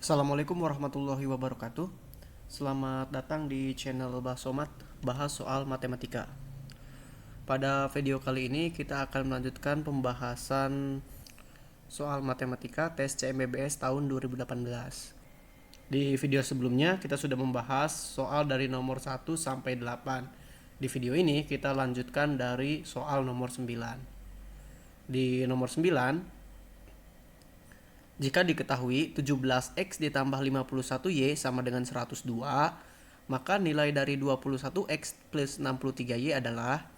Assalamualaikum warahmatullahi wabarakatuh. Selamat datang di channel Basomat, bahas soal matematika. Pada video kali ini kita akan melanjutkan pembahasan soal matematika tes CMBBS tahun 2018. Di video sebelumnya kita sudah membahas soal dari nomor 1 sampai 8. Di video ini kita lanjutkan dari soal nomor 9. Di nomor 9, jika diketahui 17x ditambah 51y sama dengan 102, maka nilai dari 21x plus 63y adalah,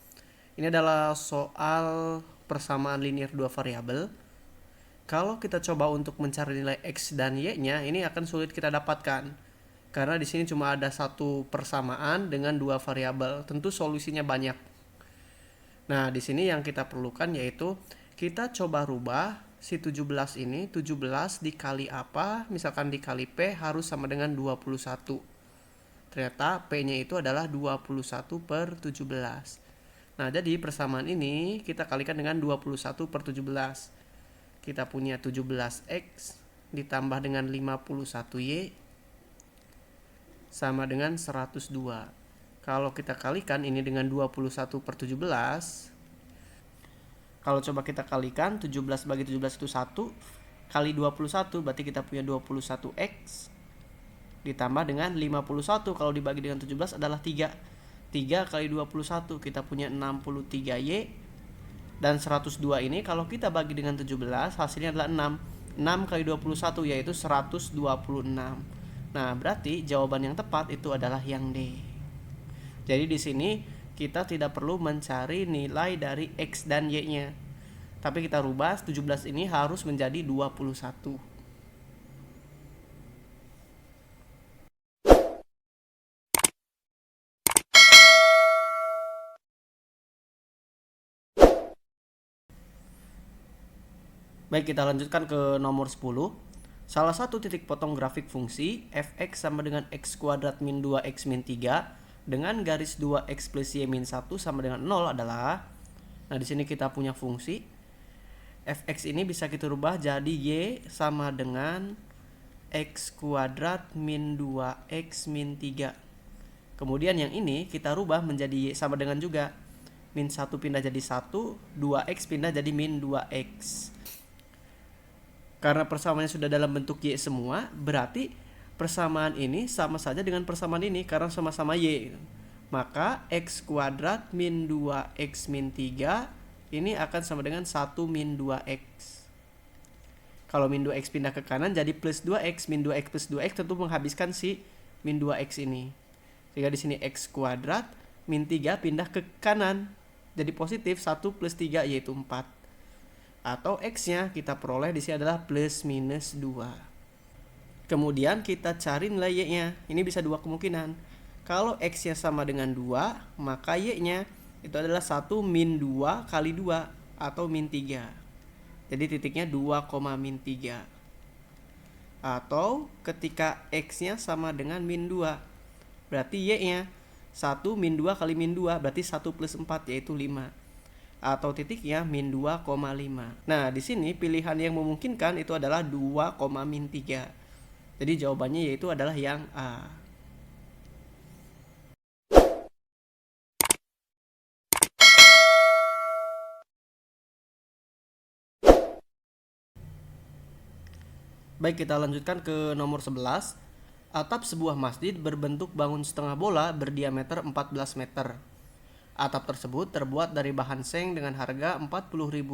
ini adalah soal persamaan linear dua variabel. Kalau kita coba untuk mencari nilai x dan y-nya, ini akan sulit kita dapatkan. Karena di sini cuma ada satu persamaan dengan dua variabel. Tentu solusinya banyak. Nah, di sini yang kita perlukan yaitu kita coba rubah si 17 ini, 17 dikali apa, misalkan dikali P harus sama dengan 21. Ternyata P-nya itu adalah 21 per 17. Nah, jadi persamaan ini kita kalikan dengan 21 per 17. Kita punya 17X ditambah dengan 51Y sama dengan 102. Kalau kita kalikan ini dengan 21 per 17, kalau coba kita kalikan 17 bagi 17 itu 1 kali 21, berarti kita punya 21x ditambah dengan 51, kalau dibagi dengan 17 adalah 3. 3 kali 21 kita punya 63y, dan 102 ini kalau kita bagi dengan 17 hasilnya adalah 6. 6 kali 21 yaitu 126. Nah, berarti jawaban yang tepat itu adalah yang D. Jadi di sini kita tidak perlu mencari nilai dari X dan Y-nya. Tapi kita rubah 17 ini harus menjadi 21. Baik, kita lanjutkan ke nomor 10. Salah satu titik potong grafik fungsi fx sama dengan x kuadrat min 2x min 3 dengan garis 2x plus y min 1 sama dengan 0 adalah, nah di sini kita punya fungsi fx ini bisa kita rubah jadi y sama dengan x kuadrat min 2x min 3. Kemudian yang ini kita rubah menjadi y sama dengan juga min 1 pindah jadi 1, 2x pindah jadi min 2x. Karena persamaannya sudah dalam bentuk y semua, berarti persamaan ini sama saja dengan persamaan ini karena sama-sama y. Maka x kuadrat min 2x min 3 ini akan sama dengan 1 min 2x. Kalau min 2x pindah ke kanan jadi plus 2x, min 2x plus 2x tentu menghabiskan si min 2x ini. Sehingga di sini x kuadrat min 3 pindah ke kanan jadi positif, 1 plus 3 yaitu 4. Atau x-nya kita peroleh di sini adalah plus minus 2. Kemudian kita cari nilai y-nya. Ini bisa dua kemungkinan. Kalau x-nya sama dengan 2, maka y-nya itu adalah 1 min 2 kali 2 atau min 3. Jadi titiknya 2, min 3. Atau ketika x-nya sama dengan min 2, berarti y-nya 1 min 2 kali min 2 berarti 1 plus 4 yaitu 5. Atau titiknya min 2,5. Nah, di sini pilihan yang memungkinkan itu adalah 2, min 3. Jadi jawabannya yaitu adalah yang A. Baik, kita lanjutkan ke nomor 11. Atap sebuah masjid berbentuk bangun setengah bola berdiameter 14 meter. Atap tersebut terbuat dari bahan seng dengan harga Rp40.000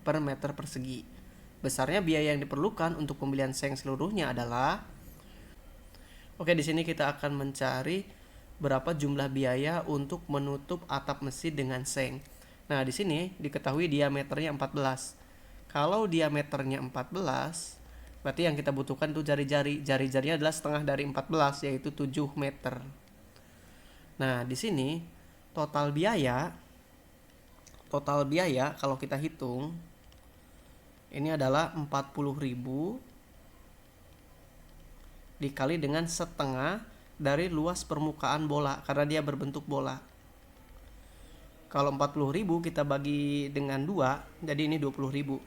per meter persegi. Besarnya biaya yang diperlukan untuk pembelian seng seluruhnya adalah, oke, di sini kita akan mencari berapa jumlah biaya untuk menutup atap masjid dengan seng. Nah, di sini diketahui diameternya 14. Kalau diameternya 14, berarti yang kita butuhkan itu jari-jari. Jari-jarinya adalah setengah dari 14 yaitu 7 meter. Nah, di sini total biaya kalau kita hitung ini adalah 40.000 dikali dengan setengah dari luas permukaan bola karena dia berbentuk bola. Kalau 40.000 kita bagi dengan 2, jadi ini 20.000.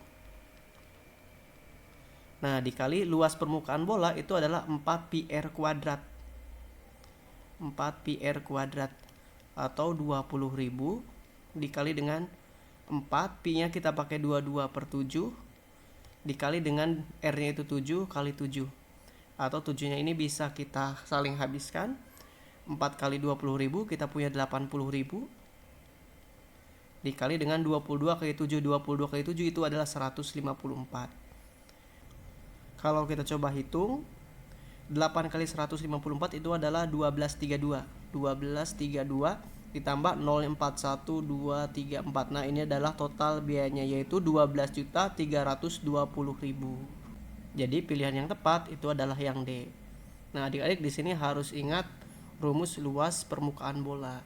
Nah, dikali luas permukaan bola itu adalah 4 pi r kuadrat. 4 pi r kuadrat atau 20.000 dikali dengan 4, pi-nya kita pakai 22/7 dikali dengan r-nya itu 7 kali 7. Atau 7-nya ini bisa kita saling habiskan. 4 kali 20.000 kita punya 80.000 dikali dengan 22 kali 7. 22 kali 7 itu adalah 154. Kalau kita coba hitung, 8 kali 154 itu adalah 1232. 1232 ditambah 0,41234. Nah, ini adalah total biayanya, yaitu 12.320.000. Jadi pilihan yang tepat itu adalah yang D. Nah, adik-adik di sini harus ingat rumus luas permukaan bola.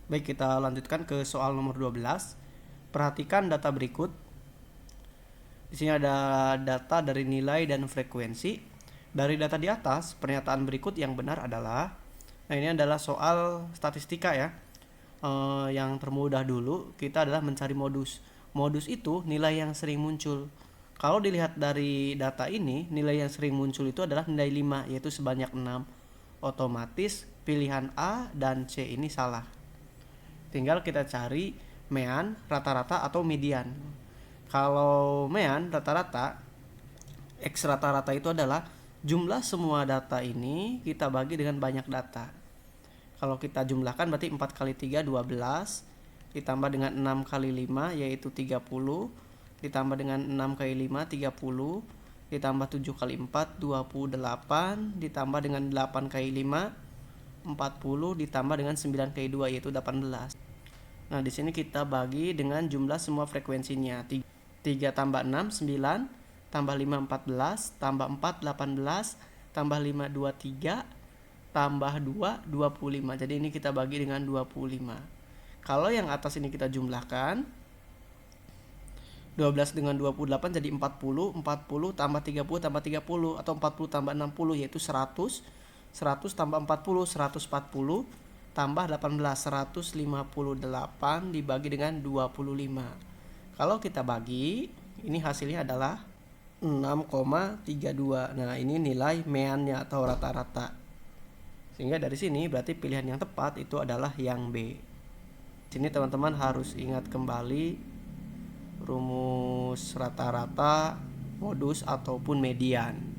Baik, kita lanjutkan ke soal nomor 12. Perhatikan data berikut. Di sini ada data dari nilai dan frekuensi. Dari data di atas, pernyataan berikut yang benar adalah, nah ini adalah soal statistika ya. Yang termudah dulu kita adalah mencari modus. Modus itu nilai yang sering muncul. Kalau dilihat dari data ini, nilai yang sering muncul itu adalah nilai 5, yaitu sebanyak 6. Otomatis pilihan A dan C ini salah. Tinggal kita cari mean, rata-rata, atau median. Kalau mean, rata-rata, X rata-rata itu adalah jumlah semua data ini kita bagi dengan banyak data. Kalau kita jumlahkan berarti 4 kali 3, 12. Ditambah dengan 6 kali 5, yaitu 30. Ditambah dengan 6 kali 5, 30. Ditambah 7 kali 4, 28. Ditambah dengan 8 kali 5, 40. Ditambah dengan 9 kali 2, yaitu 18. Nah, di sini kita bagi dengan jumlah semua frekuensinya. 3 tambah 6, 9. Tambah 5, 14. Tambah 4, 18. Tambah 5, 23. Tambah 2, 25. Jadi ini kita bagi dengan 25. Kalau yang atas ini kita jumlahkan, 12 dengan 28 jadi 40. 40 tambah 30 tambah 30, atau 40 tambah 60, yaitu 100. 100 tambah 40, 140. Tambah 18, 158 dibagi dengan 25. Kalau kita bagi, ini hasilnya adalah 6,32. Nah, ini nilai meannya atau rata-rata. Sehingga dari sini berarti pilihan yang tepat itu adalah yang B. Sini teman-teman harus ingat kembali rumus rata-rata, modus, ataupun median.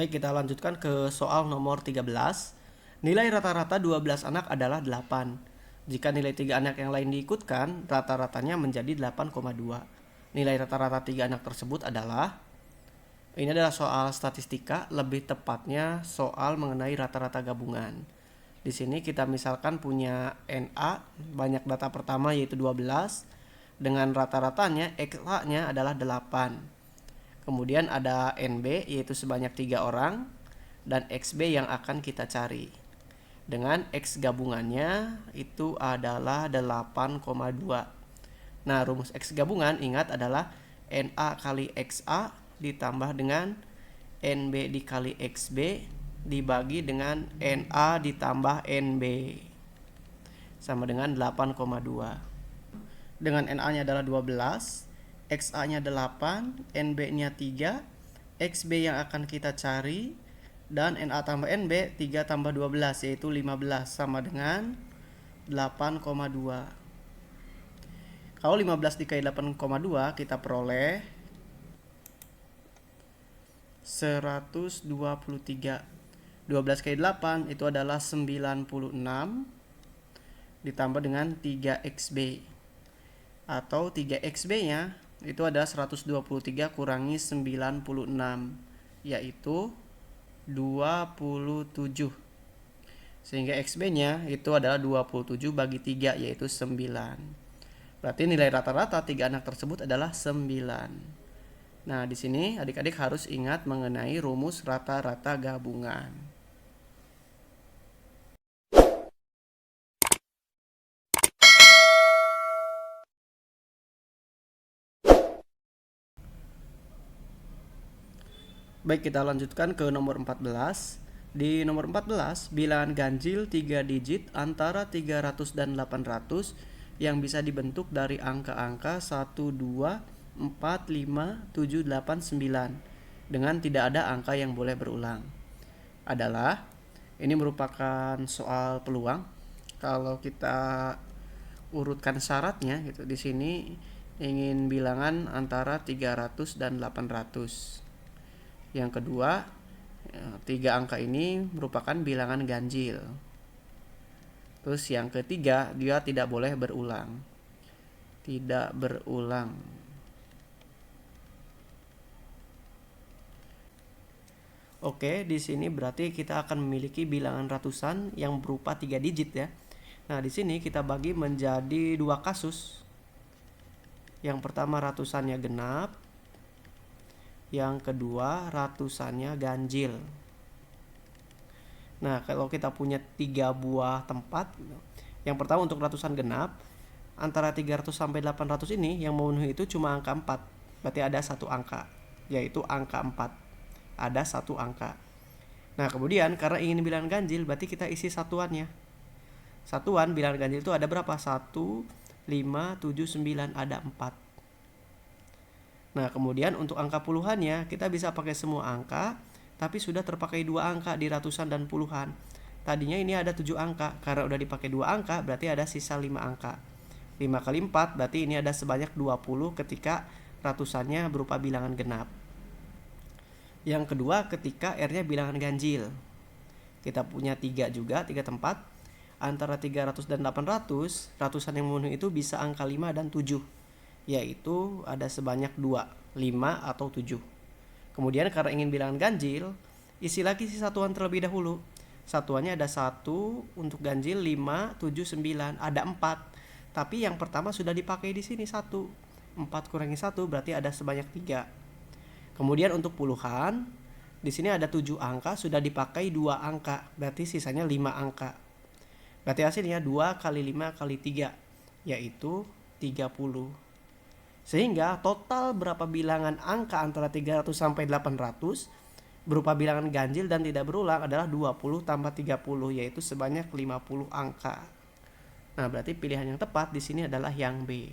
Baik, kita lanjutkan ke soal nomor 13. Nilai rata-rata 12 anak adalah 8. Jika nilai 3 anak yang lain diikutkan, rata-ratanya menjadi 8,2. Nilai rata-rata 3 anak tersebut adalah, ini adalah soal statistika, lebih tepatnya soal mengenai rata-rata gabungan. Di sini kita misalkan punya NA, banyak data pertama yaitu 12, dengan rata-ratanya XA-nya adalah 8. Kemudian ada NB yaitu sebanyak 3 orang, dan XB yang akan kita cari. Dengan X gabungannya itu adalah 8,2. Nah, rumus X gabungan ingat adalah NA kali XA ditambah dengan NB dikali XB dibagi dengan NA ditambah NB sama dengan 8,2. Dengan NA-nya adalah 12, XA-nya 8, NB-nya 3, XB yang akan kita cari, dan NA tambah NB 3 tambah 12 yaitu 15 sama dengan 8,2. Kalau 15 dikali 8,2 kita peroleh 123. 12 kali 8 itu adalah 96 ditambah dengan 3XB, atau 3XB nya itu adalah 123 kurangi 96, yaitu 27. Sehingga XB nya itu adalah 27 bagi 3, yaitu 9. Berarti nilai rata-rata 3 anak tersebut adalah 9. Nah, di sini adik-adik harus ingat mengenai rumus rata-rata gabungan. Baik, kita lanjutkan ke nomor 14. Di nomor 14, bilangan ganjil 3 digit antara 300 dan 800 yang bisa dibentuk dari angka-angka 1, 2, 4, 5, 7, 8, 9 dengan tidak ada angka yang boleh berulang. Adalah, ini merupakan soal peluang. Kalau kita urutkan syaratnya gitu, di sini ingin bilangan antara 300 dan 800. Yang kedua, tiga angka ini merupakan bilangan ganjil. Terus yang ketiga, dia tidak boleh berulang. Tidak berulang. Oke, di sini berarti kita akan memiliki bilangan ratusan yang berupa 3 digit ya. Nah, di sini kita bagi menjadi dua kasus. Yang pertama ratusannya genap, yang kedua ratusannya ganjil. Nah, kalau kita punya 3 buah tempat, yang pertama untuk ratusan genap, antara 300 sampai 800 ini yang memenuhi itu cuma angka 4. Berarti ada satu angka, yaitu angka 4. Ada satu angka. Nah, kemudian karena ingin bilangan ganjil, berarti kita isi satuannya. Satuan bilangan ganjil itu ada berapa? 1, 5, 7, 9, ada 4. Nah, kemudian untuk angka puluhannya, kita bisa pakai semua angka, tapi sudah terpakai 2 angka di ratusan dan puluhan. Tadinya ini ada 7 angka, karena udah dipakai 2 angka, berarti ada sisa 5 angka. 5 kali 4, berarti ini ada sebanyak 20 ketika ratusannya berupa bilangan genap. Yang kedua, ketika R-nya bilangan ganjil. Kita punya 3 juga, 3 tempat. Antara 300 dan 800, ratusan yang memenuhi itu bisa angka 5 dan 7. Yaitu ada sebanyak 2, 5 atau 7. Kemudian karena ingin bilangan ganjil, isi lagi si satuan terlebih dahulu. Satuannya ada 1 untuk ganjil, 5, 7, 9, ada 4. Tapi yang pertama sudah dipakai di sini 1. 4 kurangi 1 berarti ada sebanyak 3. Kemudian untuk puluhan, di sini ada 7 angka, sudah dipakai 2 angka, berarti sisanya 5 angka. Berarti hasilnya 2 kali 5 kali 3, yaitu 30. Sehingga total berapa bilangan angka antara 300 sampai 800 berupa bilangan ganjil dan tidak berulang adalah 20 tambah 30, yaitu sebanyak 50 angka. Nah, berarti pilihan yang tepat di sini adalah yang B.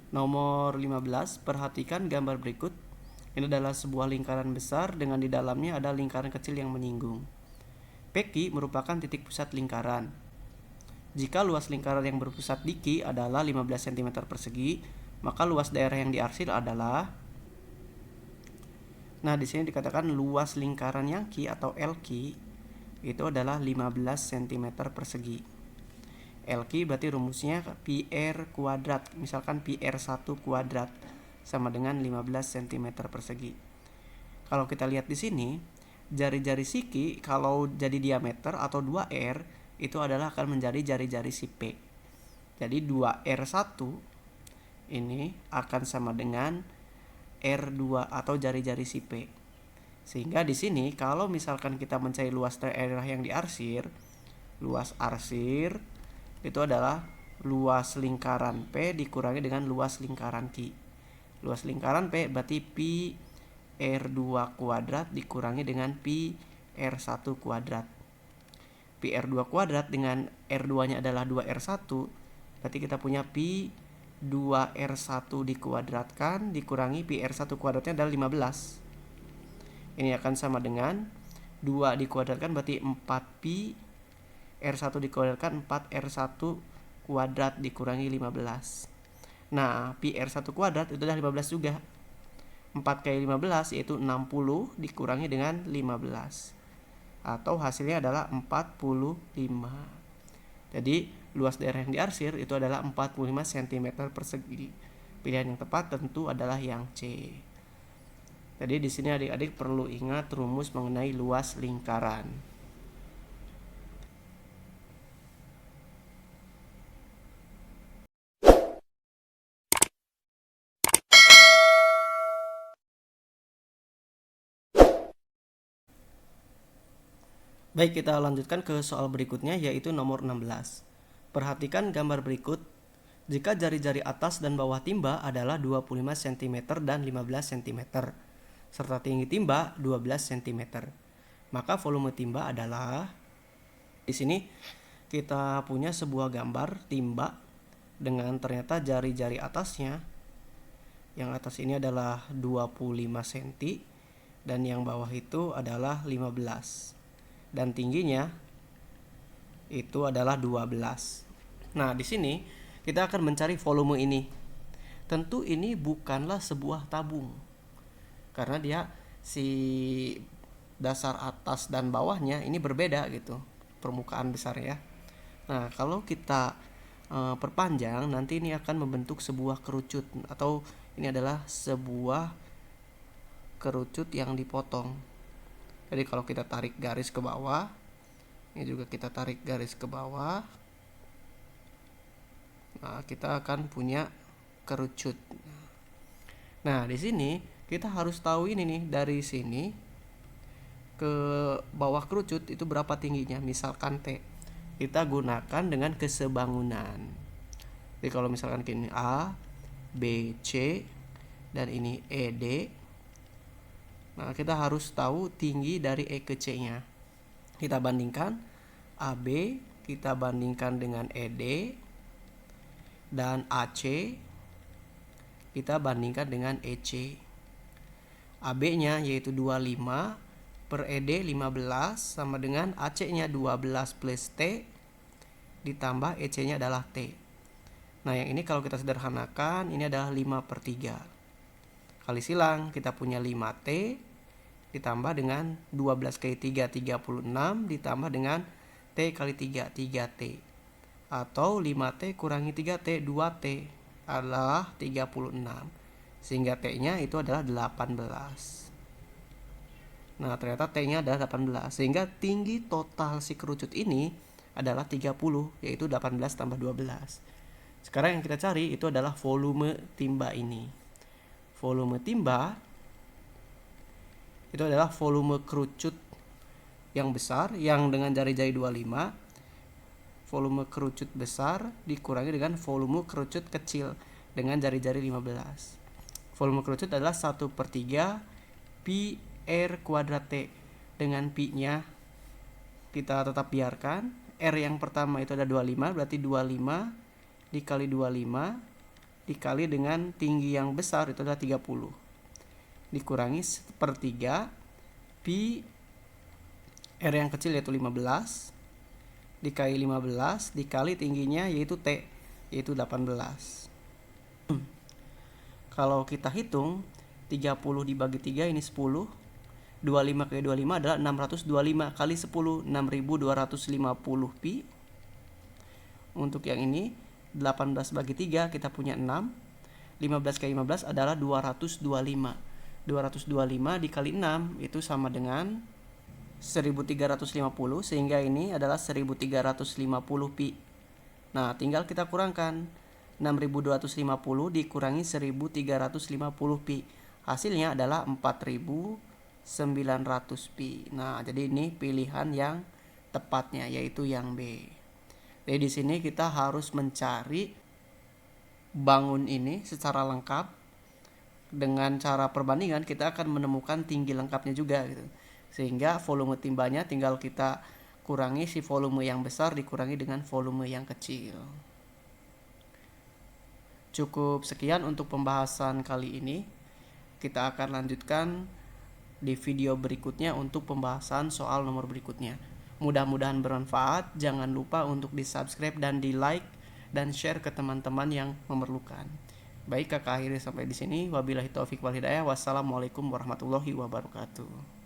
Nomor 15, perhatikan gambar berikut. Ini adalah sebuah lingkaran besar dengan di dalamnya ada lingkaran kecil yang menyinggung. PQ merupakan titik pusat lingkaran. Jika luas lingkaran yang berpusat di Q adalah 15 cm persegi, maka luas daerah yang diarsir adalah. Nah, di sini dikatakan luas lingkaran yang Q atau LQ itu adalah 15 cm persegi. LQ berarti rumusnya pi R kuadrat. Misalkan pi R1 kuadrat sama dengan 15 cm persegi. Kalau kita lihat di sini, jari-jari si Q kalau jadi diameter atau 2R itu adalah akan menjadi jari-jari si P. Jadi 2R1 ini akan sama dengan R2 atau jari-jari si P. Sehingga di sini kalau misalkan kita mencari luas daerah yang diarsir, luas arsir itu adalah luas lingkaran P dikurangi dengan luas lingkaran Q. Luas lingkaran P berarti pi R2 kuadrat dikurangi dengan pi R1 kuadrat. Pi R2 kuadrat dengan R2-nya adalah 2R1, berarti kita punya pi 2R1 dikuadratkan dikurangi pi R1 kuadratnya adalah 15. Ini akan sama dengan 2 dikuadratkan berarti 4pi R1 dikuadratkan 4R1 kuadrat dikurangi 15. Nah, pi R1 kuadrat itu adalah 15 juga. 4 kali 15 yaitu 60 dikurangi dengan 15. Atau hasilnya adalah 45. Jadi, luas daerah yang diarsir itu adalah 45 cm persegi. Pilihan yang tepat tentu adalah yang C. Jadi di sini adik-adik perlu ingat rumus mengenai luas lingkaran. Baik, kita lanjutkan ke soal berikutnya, yaitu nomor 16. Perhatikan gambar berikut. Jika jari-jari atas dan bawah timba adalah 25 cm dan 15 cm, serta tinggi timba 12 cm, maka volume timba adalah... Di sini kita punya sebuah gambar timba dengan ternyata jari-jari atasnya. Yang atas ini adalah 25 cm dan yang bawah itu adalah 15. Dan tingginya itu adalah 12. Nah, di sini kita akan mencari volume ini. Tentu ini bukanlah sebuah tabung, karena dia si dasar atas dan bawahnya ini berbeda gitu, permukaan besar ya. Nah, kalau kita perpanjang, nanti ini akan membentuk sebuah kerucut, atau ini adalah sebuah kerucut yang dipotong. Jadi kalau kita tarik garis ke bawah, ini juga kita tarik garis ke bawah, nah kita akan punya kerucut. Nah, di sini kita harus tahu ini nih, dari sini ke bawah kerucut itu berapa tingginya. Misalkan T, kita gunakan dengan kesebangunan. Jadi kalau misalkan ini A, B, C, dan ini E, D, nah kita harus tahu tinggi dari E ke C nya. Kita bandingkan AB, kita bandingkan dengan ED, dan AC kita bandingkan dengan EC. AB nya yaitu 25 per ED 15 sama dengan AC nya 12 plus T ditambah EC nya adalah T. Nah, yang ini kalau kita sederhanakan, ini adalah 5 per 3. Kali silang, kita punya 5T ditambah dengan 12 kali 3, 36, ditambah dengan T kali 3, 3T. Atau 5T kurangi 3T, 2T adalah 36. Sehingga T-nya itu adalah 18. Nah, ternyata T-nya adalah 18. Sehingga tinggi total si kerucut ini adalah 30, yaitu 18 tambah 12. Sekarang yang kita cari itu adalah volume timba ini. Volume timba itu adalah volume kerucut yang besar yang dengan jari-jari 25. Volume kerucut besar dikurangi dengan volume kerucut kecil dengan jari-jari 15. Volume kerucut adalah 1 per 3 pi R kuadrat T. Dengan pi nya kita tetap biarkan. R yang pertama itu ada 25, berarti 25 dikali 25 dikali dengan tinggi yang besar itu adalah 30. Dikurangi 1/3 pi R yang kecil yaitu 15 dikali 15 dikali tingginya yaitu T yaitu 18. Kalau kita hitung 30 dibagi 3 ini 10. 25 kali 25 adalah 625 kali 10 6250 pi. Untuk yang ini 18 bagi 3 kita punya 6. 15 kali 15 adalah 225. 225 dikali 6 itu sama dengan 1350, sehingga ini adalah 1350 pi. Nah, tinggal kita kurangkan 6250 dikurangi 1350 pi. Hasilnya adalah 4900 pi. Nah, jadi ini pilihan yang tepatnya, yaitu yang B. Jadi di sini kita harus mencari bangun ini secara lengkap. Dengan cara perbandingan kita akan menemukan tinggi lengkapnya juga gitu. Sehingga volume timbanya tinggal kita kurangi si volume yang besar dikurangi dengan volume yang kecil. Cukup sekian untuk pembahasan kali ini. Kita akan lanjutkan di video berikutnya untuk pembahasan soal nomor berikutnya. Mudah-mudahan bermanfaat. Jangan lupa untuk di-subscribe dan di-like dan share ke teman-teman yang memerlukan. Baik, kakak akhiri sampai di sini. Wabillahi taufik wal hidayah. Wassalamualaikum warahmatullahi wabarakatuh.